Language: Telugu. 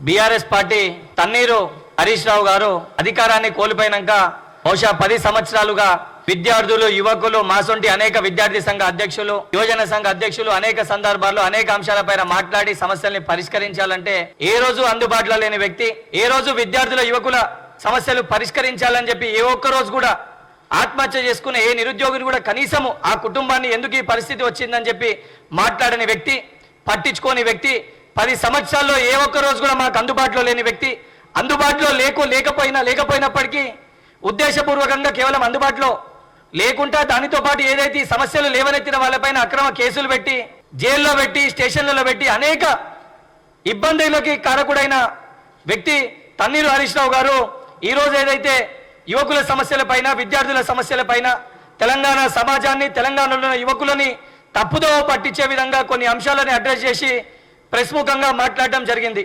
బీఆర్ఎస్ పార్టీ తన్నీరు హరీష్ రావు గారు అధికారాన్ని కోల్పోయినాక బహుశా 10 సంవత్సరాలుగా విద్యార్థులు, యువకులు, మాసొంటి అనేక విద్యార్థి సంఘ అధ్యక్షులు, యువజన సంఘ అధ్యక్షులు అనేక సందర్భాల్లో అనేక అంశాలపైన మాట్లాడి సమస్యల్ని పరిష్కరించాలంటే ఏ రోజు అందుబాటులో లేని వ్యక్తి, ఏ రోజు విద్యార్థుల, యువకుల సమస్యలు పరిష్కరించాలని చెప్పి ఏ ఒక్క రోజు కూడా ఆత్మహత్య చేసుకునే ఏ నిరుద్యోగిని కూడా కనీసము ఆ కుటుంబాన్ని ఎందుకు ఈ పరిస్థితి వచ్చిందని చెప్పి మాట్లాడని వ్యక్తి, పట్టించుకోని వ్యక్తి, 10 సంవత్సరాల్లో ఏ ఒక్క రోజు కూడా మాకు అందుబాటులో లేని వ్యక్తి, అందుబాటులో లేకపోయినప్పటికీ ఉద్దేశపూర్వకంగా కేవలం అందుబాటులో లేకుండా దానితో పాటు ఏదైతే సమస్యలు లేవనెత్తిన వాళ్ళపైన అక్రమ కేసులు పెట్టి జైల్లో పెట్టి స్టేషన్లలో పెట్టి అనేక ఇబ్బందులకి కారకుడైన వ్యక్తి తన్నీరు హరీష్ రావు గారు ఈరోజు ఏదైతే యువకుల సమస్యలపైన, విద్యార్థుల సమస్యలపైన, తెలంగాణ సమాజాన్ని, తెలంగాణలో యువకులని తప్పుదోవ పట్టించే విధంగా కొన్ని అంశాలని అడ్రస్ చేసి ప్రెస్ ముఖంగా మాట్లాడడం జరిగింది.